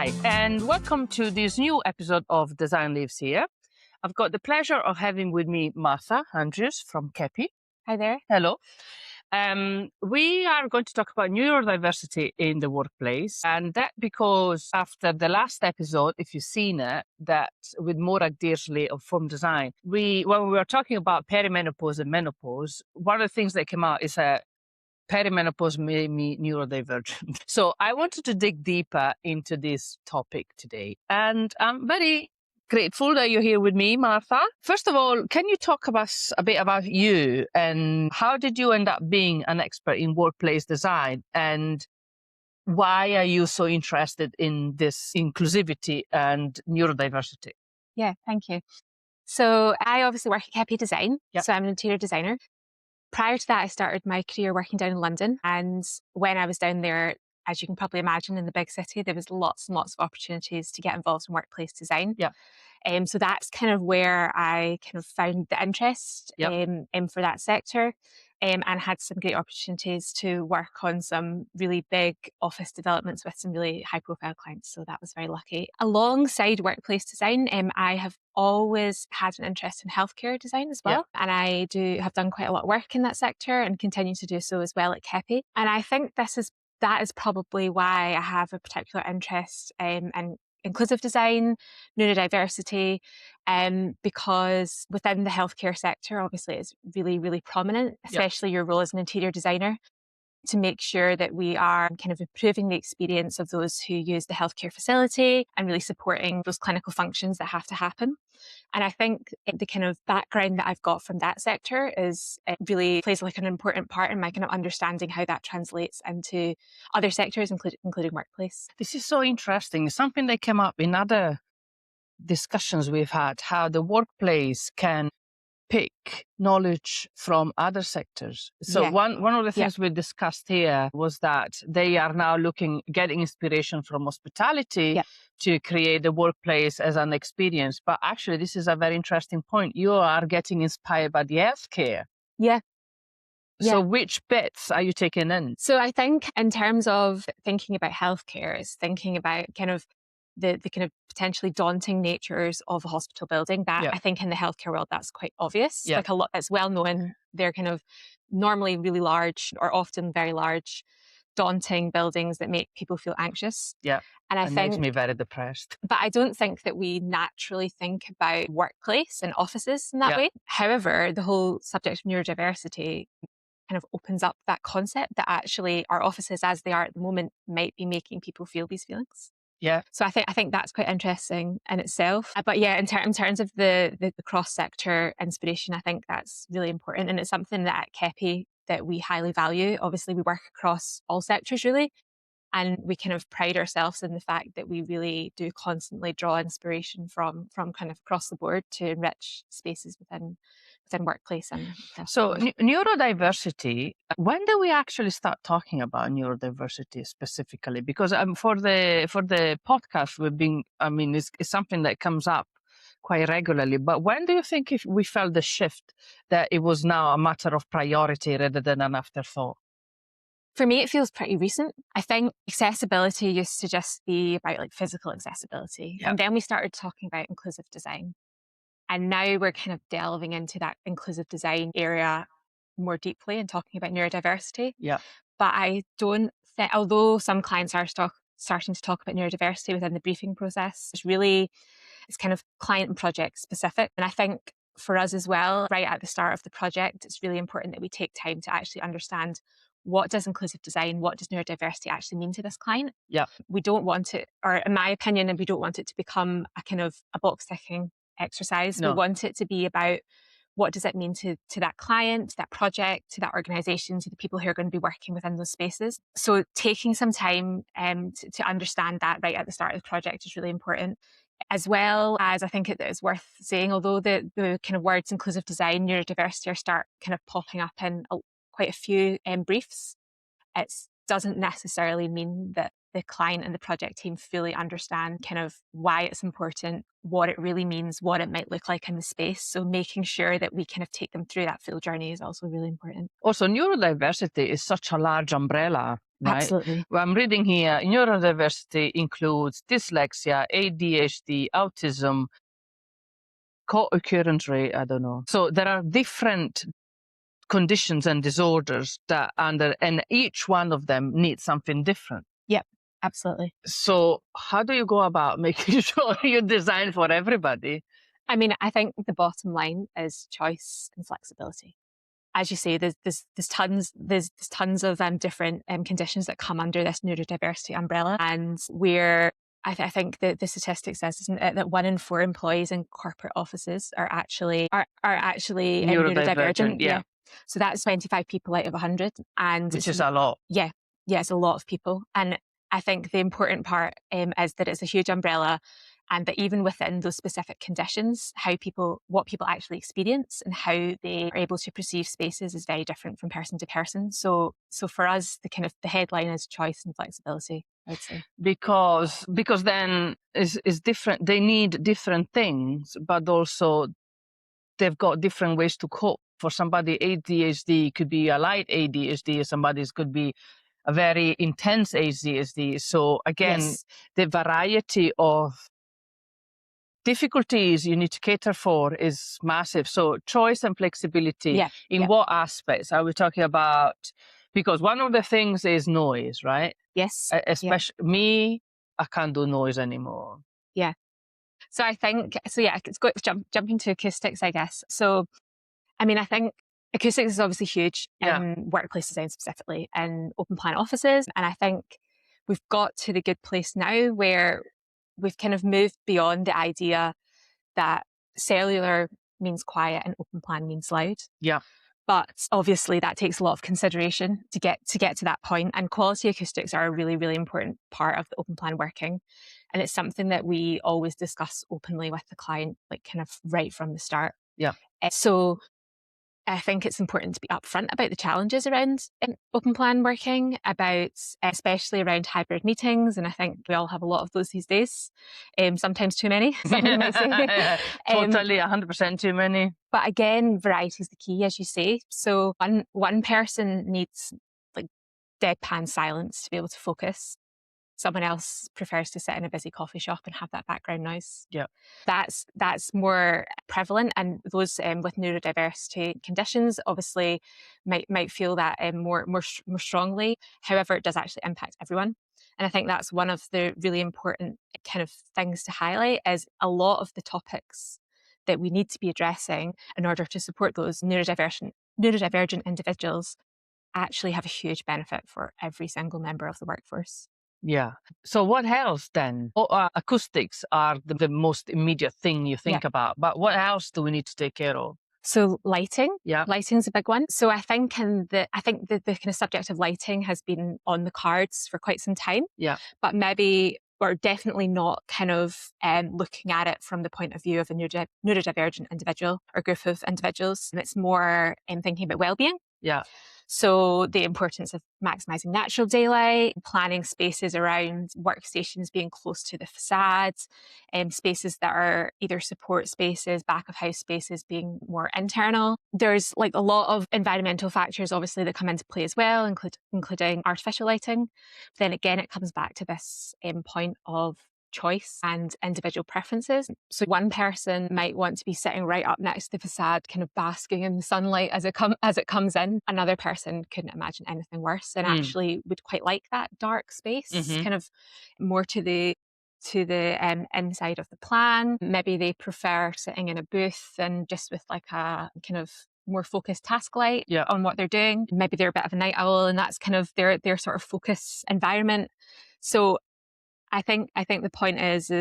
Hi, and welcome to this new episode of Design Lives Here. I've got the pleasure of having with me Martha Andrews from Keppie. Hi there. Hello. We are going to talk about neurodiversity in the workplace, and that because after the last episode, if you've seen it, that with Morag Dearsley of Form Design, when we were talking about perimenopause and menopause, one of the things that came out is perimenopause made me neurodivergent. So I wanted to dig deeper into this topic today, and I'm very grateful that you're here with me, Martha. First of all, can you talk about a bit about you and how did you end up being an expert in workplace design, and why are you so interested in this inclusivity and neurodiversity? Yeah, thank you. So I obviously work at Keppie Design, Yep. so I'm an interior designer. Prior to that, I started my career working down in London. And when I was down there, as you can probably imagine, in the big city, there was lots and lots of opportunities to get involved in workplace design. Yeah. So that's kind of where I kind of found the interest in for that sector. And had some great opportunities to work on some really big office developments with some really high profile clients. So that was very lucky. Alongside workplace design, I have always had an interest in healthcare design as well. And I have done quite a lot of work in that sector and continue to do so as well at Keppie. And I think that is probably why I have a particular interest in inclusive design, neurodiversity, because within the healthcare sector, obviously it's really, really prominent, especially your role as an interior designer, to make sure that we are kind of improving the experience of those who use the healthcare facility and really supporting those clinical functions that have to happen. And I think the kind of background that I've got from that sector it really plays like an important part in my kind of understanding how that translates into other sectors, including workplace. This is so interesting. Something that came up in other discussions we've had, how the workplace can pick knowledge from other sectors. So one of the things we discussed here was that they are now getting inspiration from hospitality to create the workplace as an experience. But actually, this is a very interesting point. You are getting inspired by the healthcare. Yeah. So which bits are you taking in? So I think in terms of thinking about healthcare, is thinking about kind of the kind of potentially daunting natures of a hospital building. That I think in the healthcare world, that's quite obvious. Like a lot, it's well known. They're kind of normally really large, or often very large, daunting buildings that make people feel anxious. Yeah, and I think makes me very depressed. But I don't think that we naturally think about workplace and offices in that way. However, the whole subject of neurodiversity kind of opens up that concept that actually our offices, as they are at the moment, might be making people feel these feelings. Yeah. So I think that's quite interesting in itself. But yeah, in terms of the cross-sector inspiration, I think that's really important. And it's something that at Keppie that we highly value. Obviously, we work across all sectors, really. And we kind of pride ourselves in the fact that we really do constantly draw inspiration from kind of across the board to enrich spaces within workplace. And so neurodiversity, when do we actually start talking about neurodiversity specifically? Because for the podcast, it's something that comes up quite regularly. But when do you think if we felt the shift that it was now a matter of priority rather than an afterthought? For me, it feels pretty recent. I think accessibility used to just be about like physical accessibility. And then we started talking about inclusive design. And now we're kind of delving into that inclusive design area more deeply and talking about neurodiversity. Yeah. But I don't think, although some clients are starting to talk about neurodiversity within the briefing process, it's kind of client and project specific. And I think for us as well, right at the start of the project, it's really important that we take time to actually understand what does inclusive design, what does neurodiversity actually mean to this client? Yeah. We don't want it, or in my opinion, we don't want it to become a kind of a box ticking exercise. No. We want it to be about what does it mean to that client, to that project, to that organization, to the people who are going to be working within those spaces. So taking some time to understand that right at the start of the project is really important. As well as I think it is worth saying, although the kind of words inclusive design, neurodiversity are start kind of popping up in quite a few briefs, it doesn't necessarily mean that the client and the project team fully understand kind of why it's important, what it really means, what it might look like in the space. So making sure that we kind of take them through that full journey is also really important. Also, neurodiversity is such a large umbrella. right? Absolutely. Well, I'm reading here, neurodiversity includes dyslexia, ADHD, autism, co-occurrence rate, I don't know. So there are different conditions and disorders that and each one of them needs something different. Yep, absolutely. So how do you go about making sure you design for everybody? I mean, I think the bottom line is choice and flexibility. As you say, there's tons of different conditions that come under this neurodiversity umbrella, and I think that the statistic says, isn't it, that 1 in 4 employees in corporate offices are actually neurodivergent. Yeah. So that's 25 people out of 100, and Which is a lot. Yeah, it's a lot of people. And I think the important part is that it's a huge umbrella, and that even within those specific conditions, what people actually experience and how they are able to perceive spaces is very different from person to person. So for us, the headline is choice and flexibility, I would say. Because then is different. They need different things, but also they've got different ways to cope. For somebody, ADHD could be a light ADHD, somebody's could be a very intense ADHD. So again, Yes. the variety of difficulties you need to cater for is massive. So choice and flexibility. In what aspects are we talking about? Because one of the things is noise, right? Yes. Especially me, I can't do noise anymore. Yeah. So I think, it's good to jump into acoustics, I guess. So, I mean, I think acoustics is obviously huge in workplace design specifically, and open plan offices. And I think we've got to the good place now where we've kind of moved beyond the idea that cellular means quiet and open plan means loud. Yeah. But obviously that takes a lot of consideration to get to that point. And quality acoustics are a really, really important part of the open plan working. And it's something that we always discuss openly with the client, like kind of right from the start. Yeah. So I think it's important to be upfront about the challenges around open plan working, especially around hybrid meetings. And I think we all have a lot of those these days, sometimes too many, somebody might say. Totally, 100% too many. But again, variety is the key, as you say. So one person needs like deadpan silence to be able to focus. Someone else prefers to sit in a busy coffee shop and have that background noise. Yeah. That's more prevalent, and those with neurodiversity conditions obviously might feel that more strongly. However, it does actually impact everyone. And I think that's one of the really important kind of things to highlight, is a lot of the topics that we need to be addressing in order to support those neurodivergent individuals actually have a huge benefit for every single member of the workforce. Yeah. So what else then? Acoustics are the most immediate thing you think about, but what else do we need to take care of? So lighting, Yeah. lighting's a big one. So I think the kind of subject of lighting has been on the cards for quite some time. Yeah. But maybe we're definitely not kind of looking at it from the point of view of a neurodivergent individual or group of individuals. And it's more thinking about well-being. Yeah. So the importance of maximising natural daylight, planning spaces around workstations being close to the facades, spaces that are either support spaces, back of house spaces being more internal. There's like a lot of environmental factors obviously that come into play as well, including artificial lighting. But then again, it comes back to this point of choice and individual preferences. So one person might want to be sitting right up next to the facade, kind of basking in the sunlight as it comes in. Another person couldn't imagine anything worse and actually would quite like that dark space, kind of more to the inside of the plan. Maybe they prefer sitting in a booth and just with like a kind of more focused task light on what they're doing. Maybe they're a bit of a night owl and that's kind of their sort of focus environment. So I think the point is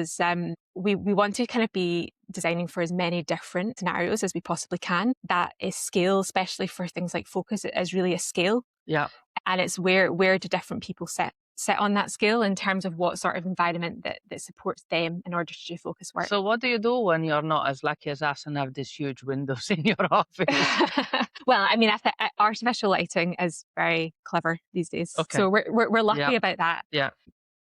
we want to kind of be designing for as many different scenarios as we possibly can. That is scale, especially for things like focus. It is really a scale. Yeah. And it's where do different people sit on that scale in terms of what sort of environment that supports them in order to do focus work. So what do you do when you're not as lucky as us and have these huge windows in your office? Well, I mean, artificial lighting is very clever these days. Okay. So we're lucky about that. Yeah.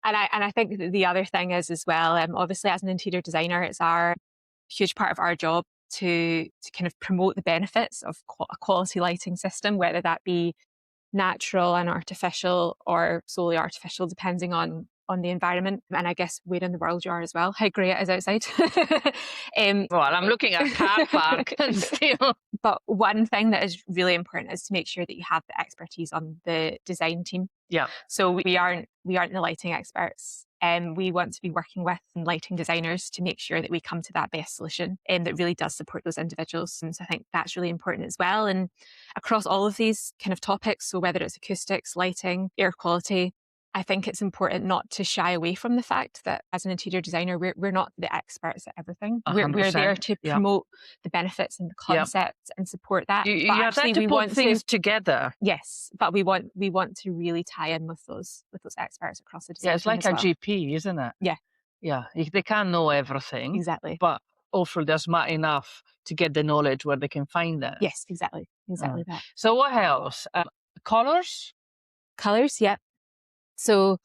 And I think the other thing is as well, obviously as an interior designer, it's a huge part of our job to kind of promote the benefits of a quality lighting system, whether that be natural and artificial, or solely artificial, depending on the environment, and I guess where in the world you are as well, how grey it is outside. Well, I'm looking at car park and still. But one thing that is really important is to make sure that you have the expertise on the design team. Yeah. So we aren't the lighting experts, and we want to be working with lighting designers to make sure that we come to that best solution that really does support those individuals. And so I think that's really important as well. And across all of these kind of topics, so whether it's acoustics, lighting, air quality, I think it's important not to shy away from the fact that as an interior designer, we're not the experts at everything. We're there to promote the benefits and the concepts and support that. You have to put things together. Yes, but we want to really tie in with those experts across the design. Yeah, it's like a GP, isn't it? Yeah. Yeah, they can't know everything. Exactly. But also they're smart enough to get the knowledge where they can find that. Yes, exactly that. So what else? Colors? Colors, yeah. So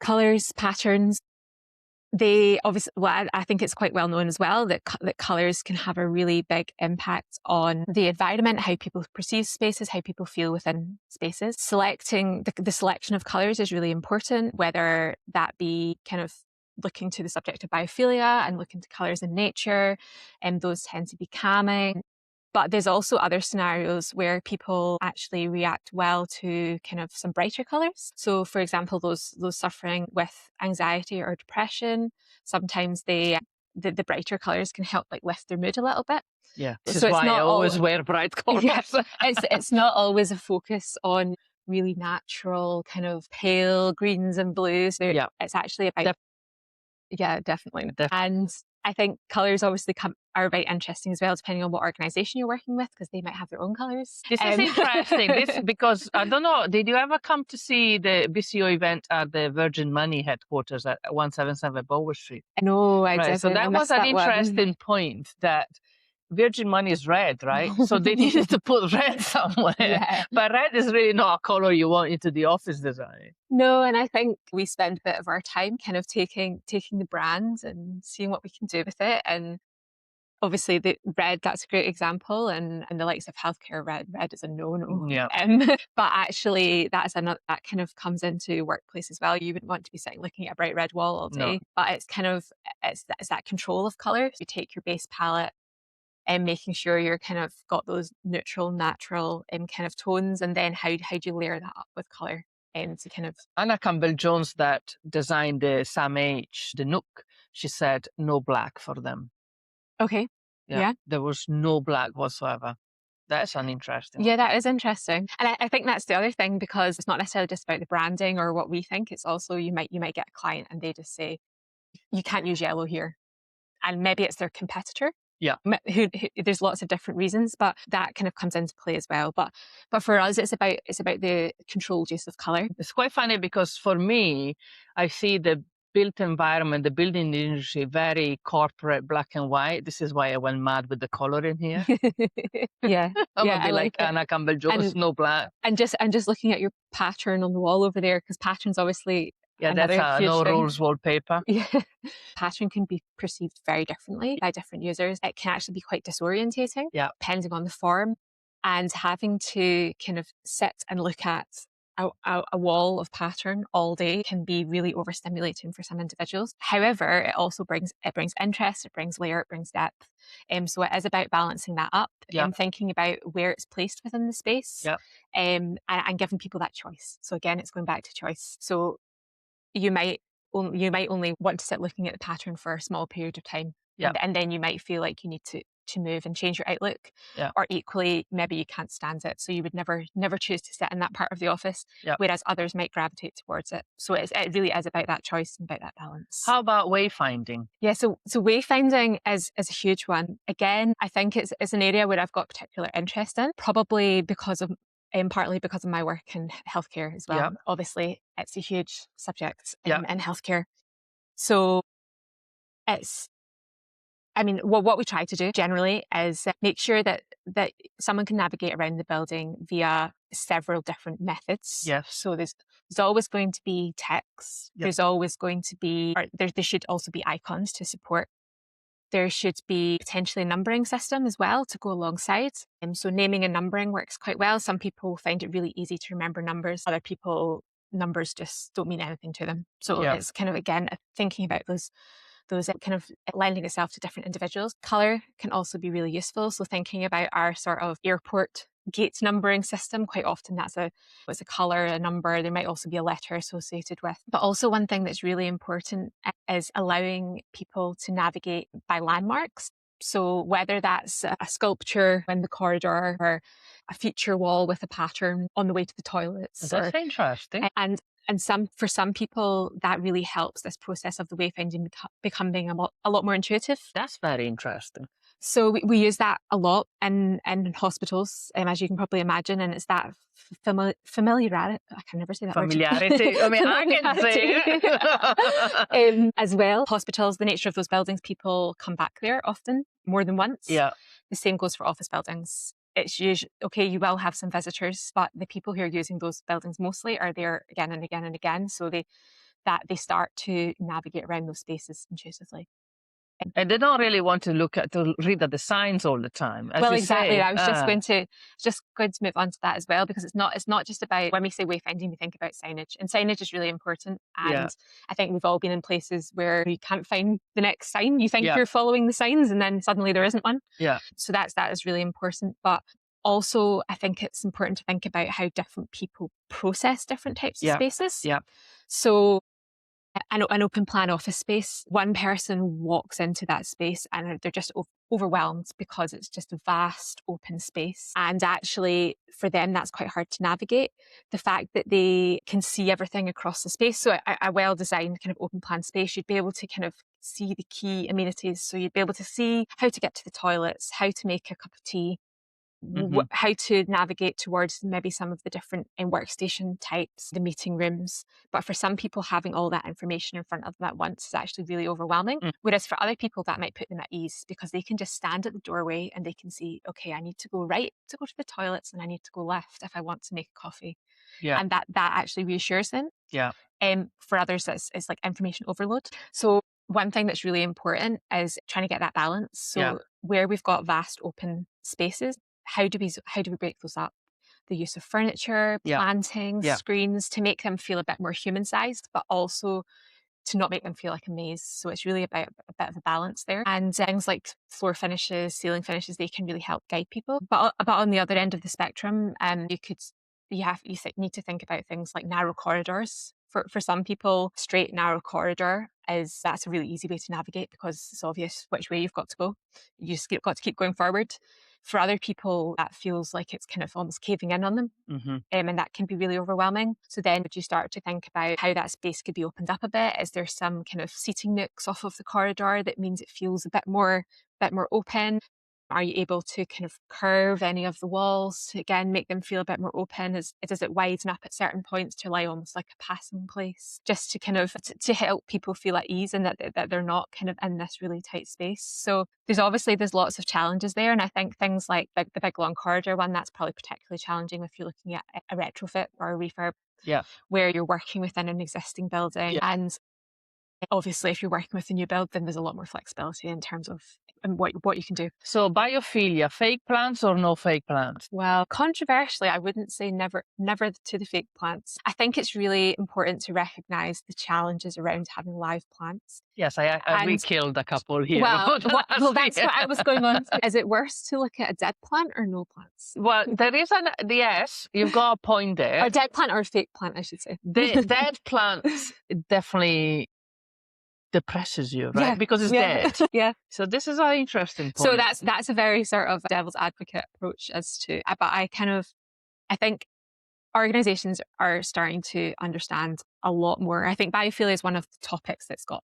colors, patterns, they obviously, well, I think it's quite well known as well that colors can have a really big impact on the environment, how people perceive spaces, how people feel within spaces. Selecting the selection of colors is really important, whether that be kind of looking to the subject of biophilia and looking to colors in nature, and those tend to be calming. But there's also other scenarios where people actually react well to kind of some brighter colours. So, for example, those suffering with anxiety or depression, sometimes the brighter colours can help like lift their mood a little bit. Yeah, this is why I always wear bright colours. Yeah, it's not always a focus on really natural kind of pale greens and blues. It's actually about definitely. And I think colours obviously are very interesting as well, depending on what organisation you're working with, because they might have their own colours. This is interesting, because I don't know, did you ever come to see the BCO event at the Virgin Money headquarters at 177 Bower Street? No, I didn't. So that was an interesting point, that Virgin Money is red, right? So they needed to put red somewhere. Yeah. But red is really not a color you want into the office design. No, and I think we spend a bit of our time kind of taking the brand and seeing what we can do with it. And obviously the red, that's a great example. And the likes of healthcare, red is a no-no. Yeah. But actually that kind of comes into workplace as well. You wouldn't want to be sitting looking at a bright red wall all day. No. But it's kind of, it's that control of colour. You take your base palette and making sure you're kind of got those neutral, natural kind of tones, and then how do you layer that up with colour to kind of... Anna Campbell-Jones, that designed the Sam H, the Nook, she said no black for them. Okay. Yeah. There was no black whatsoever. That's uninteresting. Yeah, that is interesting. And I think that's the other thing, because it's not necessarily just about the branding or what we think. It's also you might get a client and they just say, you can't use yellow here. And maybe it's their competitor. Yeah. Who there's lots of different reasons, but that kind of comes into play as well. But for us, it's about the controlled use of colour. It's quite funny, because for me, I see the built environment, the building industry, very corporate, black and white. This is why I went mad with the colour in here. Yeah. I like Anna Campbell-Jones, no black. And just looking at your pattern on the wall over there, because patterns obviously... Yeah, that's a no rules wallpaper. Yeah. Pattern can be perceived very differently by different users. It can actually be quite disorientating, depending on the form. And having to kind of sit and look at a wall of pattern all day can be really overstimulating for some individuals. However, it also brings interest, it brings layer, it brings depth. So it is about balancing that up and thinking about where it's placed within the space, and giving people that choice. So again, it's going back to choice. So you might only want to sit looking at the pattern for a small period of time, and then you might feel like you need to move and change your outlook, or equally maybe you can't stand it, so you would never choose to sit in that part of the office, whereas others might gravitate towards it. So it really is about that choice and about that balance. How about wayfinding? Yeah, so wayfinding is a huge one. Again, I think it's an area where I've got particular interest in, probably because of partly because of my work in healthcare as well. Obviously, it's a huge subject in healthcare. So what we try to do generally is make sure that someone can navigate around the building via several different methods. Yes. So there's always going to be text. There's always going to be, there should also be icons to support There should be potentially a numbering system as well to go alongside. So naming and numbering works quite well. Some people find it really easy to remember numbers. Other people, numbers just don't mean anything to them. So it's kind of, again, thinking about those kind of lending itself to different individuals. Colour can also be really useful. So thinking about our sort of airport gate numbering system, quite often it's a colour, a number. There might also be a letter associated with. But also one thing that's really important is allowing people to navigate by landmarks. So whether that's a sculpture in the corridor or a feature wall with a pattern on the way to the toilets. That's interesting. And for some people, that really helps this process of the wayfinding becoming a lot more intuitive. That's very interesting. So we use that a lot in hospitals, as you can probably imagine, and it's that familiarity. I can never say that familiarity. word. I mean, I can say it. As well, hospitals, the nature of those buildings, people come back there often, more than once. Yeah. The same goes for office buildings. It's usually, okay, you will have some visitors, but the people who are using those buildings mostly are there again and again and again. So they start to navigate around those spaces intuitively. And they don't really want to read at the signs all the time. Well, exactly. I was just going to move on to that as well, because it's not just about, when we say wayfinding, we think about signage, and signage is really important. And I think we've all been in places where you can't find the next sign. You think you're following the signs, and then suddenly there isn't one. Yeah. So that is really important. But also, I think it's important to think about how different people process different types of spaces. Yeah. So an open plan office space, one person walks into that space and they're just overwhelmed because it's just a vast open space. And actually for them, that's quite hard to navigate. The fact that they can see everything across the space. So a well-designed kind of open plan space, you'd be able to kind of see the key amenities. So you'd be able to see how to get to the toilets, how to make a cup of tea, how to navigate towards maybe some of the different workstation types, the meeting rooms. But for some people, having all that information in front of them at once is actually really overwhelming. Whereas for other people, that might put them at ease, because they can just stand at the doorway and they can see, okay, I need to go right to go to the toilets, and I need to go left if I want to make a coffee. Yeah. And that actually reassures them. Yeah. For others, it's like information overload. So one thing that's really important is trying to get that balance. So where we've got vast open spaces, how do we break those up? The use of furniture, planting, screens, to make them feel a bit more human-sized, but also to not make them feel like a maze. So it's really about a bit of a balance there. And things like floor finishes, ceiling finishes, they can really help guide people. But on the other end of the spectrum, you need to think about things like narrow corridors. For some people, straight narrow corridor that's a really easy way to navigate, because it's obvious which way you've got to go. You just got to keep going forward. For other people, that feels like it's kind of almost caving in on them. And that can be really overwhelming. So then would you start to think about how that space could be opened up a bit? Is there some kind of seating nooks off of the corridor that means it feels a bit more open? Are you able to kind of curve any of the walls to, again, make them feel a bit more open? Does it widen up at certain points to allow almost like a passing place, just to kind of to help people feel at ease and that they're not kind of in this really tight space? So there's lots of challenges there. And I think things like the big long corridor one, that's probably particularly challenging if you're looking at a retrofit or a refurb, where you're working within an existing building. And obviously, if you're working with a new build, then there's a lot more flexibility in terms of what you can do. So biophilia, fake plants or no fake plants? Well, controversially, I wouldn't say never to the fake plants. I think it's really important to recognise the challenges around having live plants. Yes, we killed a couple here. Well, that's what I was going on to. Is it worse to look at a dead plant or no plants? Well, there is yes, you've got a point there. A dead plant or a fake plant, I should say. The dead plants definitely depresses you, right? Because it's dead. So this is an interesting point. So that's a very sort of devil's advocate approach as to, but I think organizations are starting to understand a lot more. I think biophilia is one of the topics it's got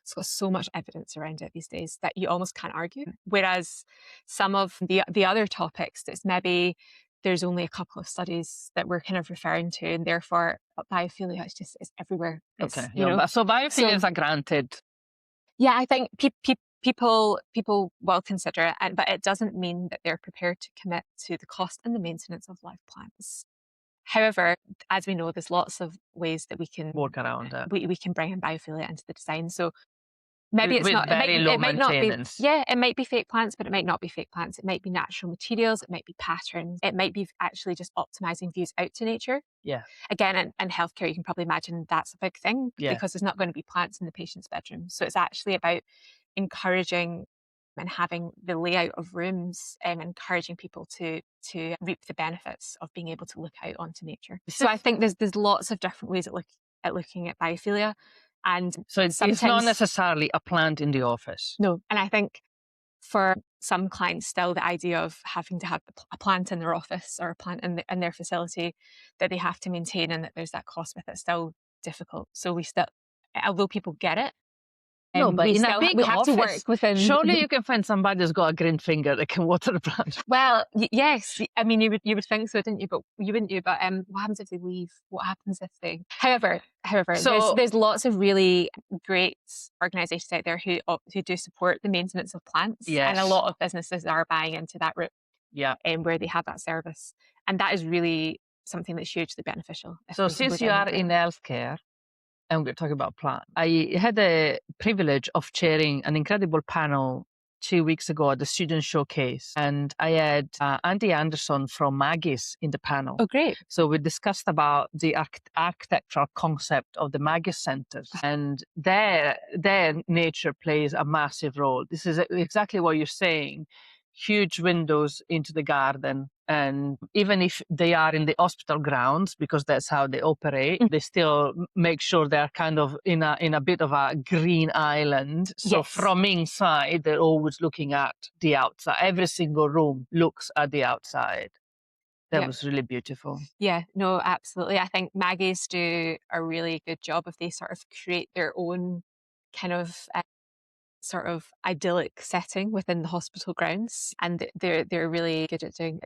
so much evidence around it these days that you almost can't argue. Whereas some of the other topics, that's maybe there's only a couple of studies that we're kind of referring to, and therefore biophilia is everywhere. So biophilia is a granted. Yeah, I think people will consider it, but it doesn't mean that they're prepared to commit to the cost and the maintenance of live plants. However, as we know, there's lots of ways that we can work around that. We can bring in biophilia into the design. So Maybe it's with not. very low it might not be. maintenance. Yeah, it might be fake plants, but it might not be fake plants. It might be natural materials. It might be patterns. It might be actually just optimizing views out to nature. Yeah. Again, in healthcare, you can probably imagine that's a big thing Yeah. because there's not going to be plants in the patient's bedroom. So it's actually about encouraging and having the layout of rooms and encouraging people to reap the benefits of being able to look out onto nature. So I think there's lots of different ways at looking at biophilia. And so it's not necessarily a plant in the office. No. And I think for some clients still the idea of having to have a plant in their office or a plant in their facility that they have to maintain and that there's that cost with it still difficult. So we still, although people get it, no, but in a big have office, to work within. Surely you can find somebody who's got a green finger that can water the plant. Well, yes. I mean, you would think so, didn't you? But you wouldn't you? But what happens if they leave? What happens if they? However, so, there's lots of really great organisations out there who do support the maintenance of plants, yes. And a lot of businesses are buying into that route. Yeah, where they have that service, and that is really something that's hugely beneficial. So since you are in healthcare, and we're talking about plants, I had the privilege of chairing an incredible panel 2 weeks ago at the student showcase, and I had Andy Anderson from Maggie's in the panel. Oh, great. So we discussed about the architectural concept of the Maggie's centers, and their nature plays a massive role. This is exactly what you're saying. Huge windows into the garden, and even if they are in the hospital grounds, because that's how they operate, they still make sure they're kind of in a bit of a green island. So yes. From inside, they're always looking at the outside. Every single room looks at the outside. That was really beautiful. Yeah, no, absolutely. I think Maggie's do a really good job if they sort of create their own kind of sort of idyllic setting within the hospital grounds, and they're really good at doing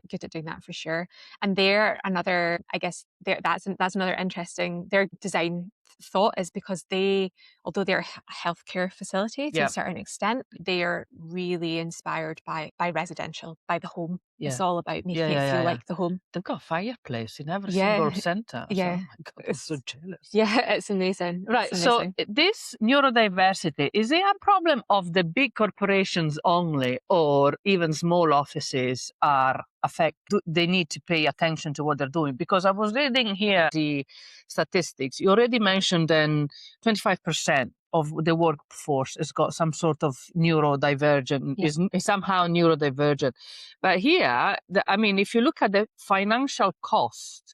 that for sure. And they're another, I guess, that's another interesting their design thought is because although they're a healthcare facility to a certain extent, they are really inspired by residential, by the home. It's all about making it feel like the home. They've got a fireplace in every single centre. Yeah. So, oh my God, I'm so jealous. Yeah, it's amazing. Right. It's amazing. So this neurodiversity, is it a problem of the big corporations only, or even small offices they need to pay attention to what they're doing? Because I was reading here the statistics. You already mentioned then 25% of the workforce has got some sort of neurodivergent, is somehow neurodivergent. But here, if you look at the financial cost,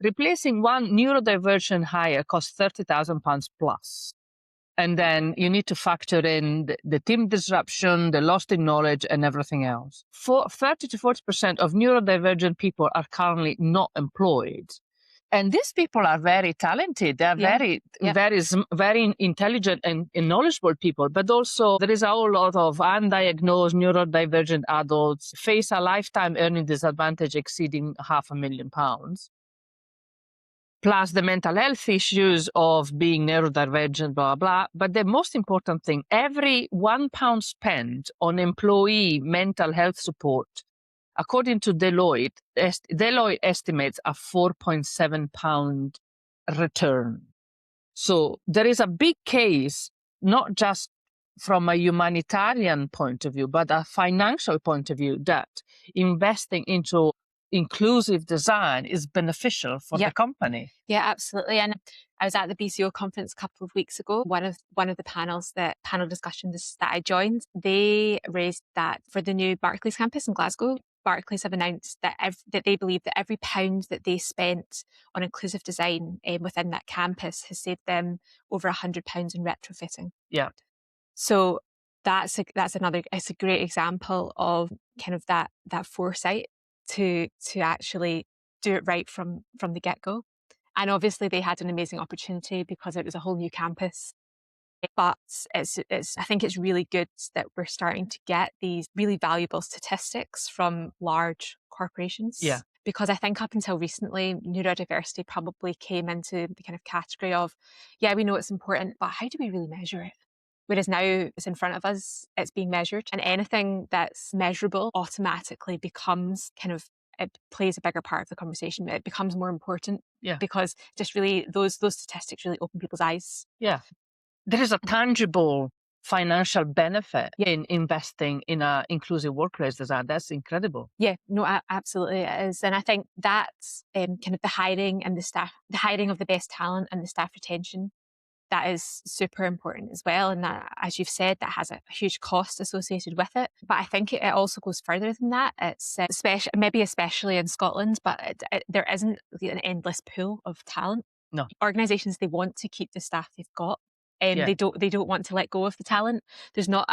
replacing one neurodivergent hire costs £30,000 plus. And then you need to factor in the team disruption, the loss in knowledge, and everything else. 30 to 40% of neurodivergent people are currently not employed. And these people are very talented. They're very intelligent and knowledgeable people. But also there is a whole lot of undiagnosed neurodivergent adults face a lifetime earning disadvantage exceeding £500,000. Plus the mental health issues of being neurodivergent, blah, blah. But the most important thing, every £1 spent on employee mental health support, according to Deloitte estimates a £4.7 return. So there is a big case, not just from a humanitarian point of view, but a financial point of view, that investing into inclusive design is beneficial for the company. Yeah, absolutely. And I was at the BCO conference a couple of weeks ago. One of the panel discussions that I joined, they raised that for the new Barclays campus in Glasgow, Barclays have announced that they believe that every pound that they spent on inclusive design within that campus has saved them over £100 in retrofitting. Yeah. So it's a great example of kind of that foresight to actually do it right from the get-go. And obviously they had an amazing opportunity because it was a whole new campus. But I think it's really good that we're starting to get these really valuable statistics from large corporations. Yeah. Because I think up until recently, neurodiversity probably came into the kind of category of, we know it's important, but how do we really measure it? Whereas now it's in front of us, it's being measured, and anything that's measurable automatically becomes it plays a bigger part of the conversation. It becomes more important because just really those statistics really open people's eyes. Yeah. There is a tangible financial benefit in investing in an inclusive workplace design. That's incredible. Yeah, no, absolutely it is. And I think that's kind of the hiring and the hiring of the best talent and the staff retention. That is super important as well. And that, as you've said, that has a huge cost associated with it. But I think it also goes further than that. It's especially in Scotland, but there isn't an endless pool of talent. No. Organisations, they want to keep the staff they've got. Yeah. They don't want to let go of the talent. There's not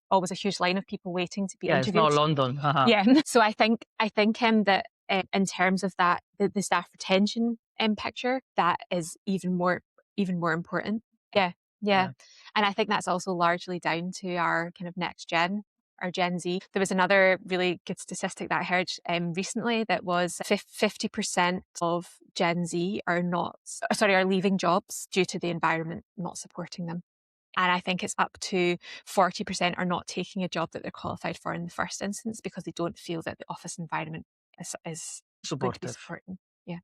always a huge line of people waiting to be interviewed. It's not London. Yeah. So I think that in terms of that, the staff retention picture, that is even more important. Yeah. And I think that's also largely down to our kind of next gen, our Gen Z. There was another really good statistic that I heard recently that was 50% of Gen Z are leaving jobs due to the environment not supporting them. And I think it's up to 40% are not taking a job that they're qualified for in the first instance because they don't feel that the office environment is going to be supporting. Yeah.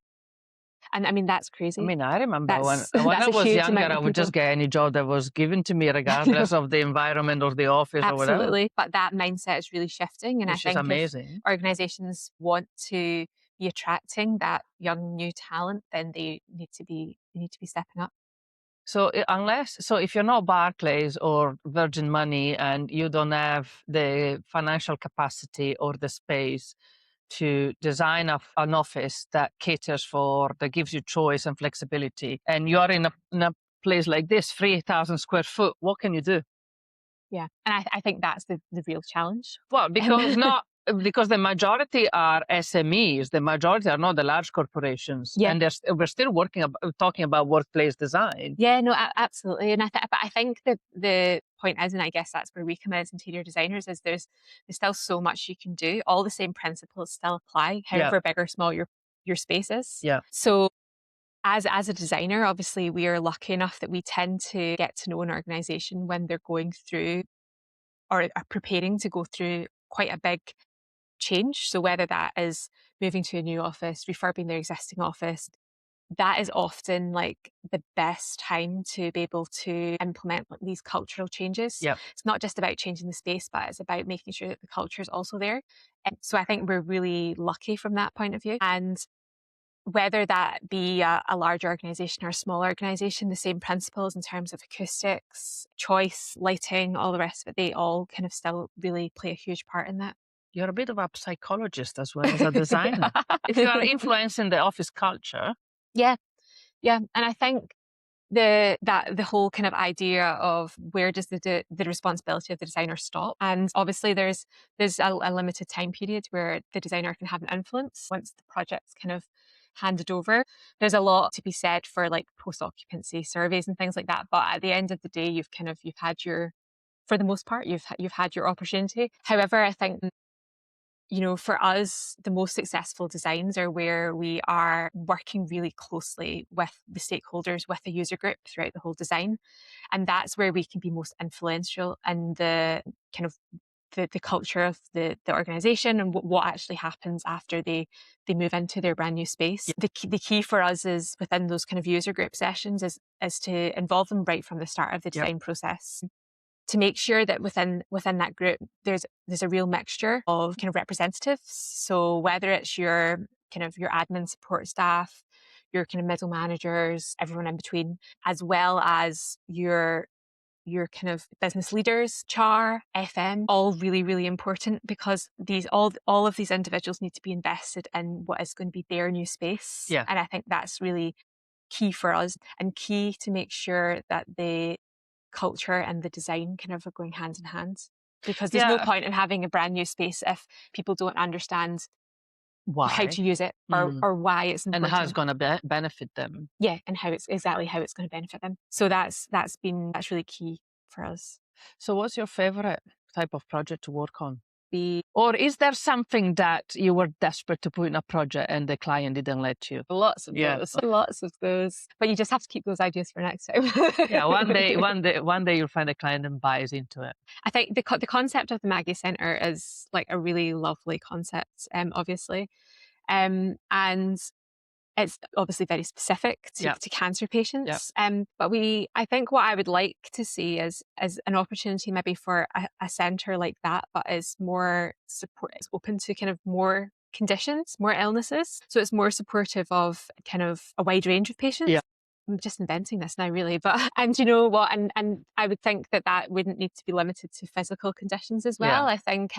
And I mean, that's crazy. I mean, I remember when I was younger, I would just get any job that was given to me, regardless of the environment or the office or whatever. Absolutely. But that mindset is really shifting. And Which I think is amazing. If organizations want to be attracting that young new talent, then they need to be stepping up. So if you're not Barclays or Virgin Money and you don't have the financial capacity or the space to design an office that gives you choice and flexibility, and you're in a place like this, 3,000 square foot, what can you do? Yeah, and I think that's the real challenge. Well, because the majority are SMEs, the majority are not the large corporations, and we're still talking about workplace design. Yeah, no, absolutely, and but I think that the point is, and I guess that's where we come in as interior designers, is there's still so much you can do. All the same principles still apply, however big or small your space is. Yeah. So as a designer, obviously, we are lucky enough that we tend to get to know an organization when they're going through or are preparing to go through quite a big change. So whether that is moving to a new office, refurbing their existing office, that is often like the best time to be able to implement these cultural changes. Yep. It's not just about changing the space, but it's about making sure that the culture is also there. And so I think we're really lucky from that point of view. And whether that be a large organization or a small organization, the same principles in terms of acoustics, choice, lighting, all the rest of it, they all kind of still really play a huge part in that. You're a bit of a psychologist as well as a designer. If you are influencing the office culture. Yeah. And I think the whole kind of idea of where does the responsibility of the designer stop, and obviously there's a limited time period where the designer can have an influence once the project's kind of handed over. There's a lot to be said for like post-occupancy surveys and things like that, but at the end of the day, you've had for the most part, you've had your opportunity. However, I think, for us, the most successful designs are where we are working really closely with the stakeholders, with the user group throughout the whole design. And that's where we can be most influential in the kind of the culture of the organization and what actually happens after they move into their brand new space. The key for us is within those kind of user group sessions is to involve them right from the start of the design process, to make sure that within that group there's a real mixture of kind of representatives. So whether it's your admin support staff, your kind of middle managers, everyone in between, as well as your kind of business leaders, CHAR, FM, all really, really important, because all of these individuals need to be invested in what is going to be their new space. Yeah. And I think that's really key for us, and key to make sure that the culture and the design kind of are going hand in hand. Because there's no point in having a brand new space if people don't understand how to use it or why it's important. And how it's going to benefit them. Yeah, and how it's going to benefit them. So that's really key for us. So what's your favorite type of project to work on? Or is there something that you were desperate to put in a project and the client didn't let you? Lots of those. But you just have to keep those ideas for next time. Yeah, one day you'll find a client and buys into it. I think the concept of the Maggie Centre is like a really lovely concept, obviously. And it's obviously very specific Yeah. to cancer patients. But I think what I would like to see is an opportunity maybe for a centre like that, but is more support, it's open to kind of more conditions, more illnesses. So it's more supportive of kind of a wide range of patients. Yeah. I'm just inventing this now, really, but and you know what? And I would think that wouldn't need to be limited to physical conditions as well. Yeah. I think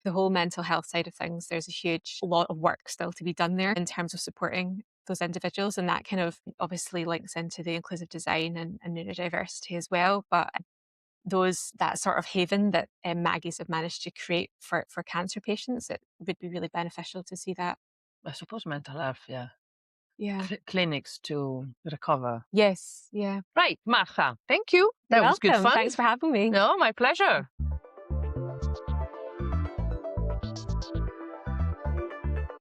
the whole mental health side of things, there's a huge lot of work still to be done there in terms of supporting those individuals, and that kind of obviously links into the inclusive design and neurodiversity as well. But that sort of haven that Maggie's have managed to create for cancer patients, it would be really beneficial to see that. I suppose mental health, yeah. Yeah. Clinics to recover. Yes. Yeah. Right, Martha, thank you. You're That was good welcome. fun. Thanks for having me. No, my pleasure.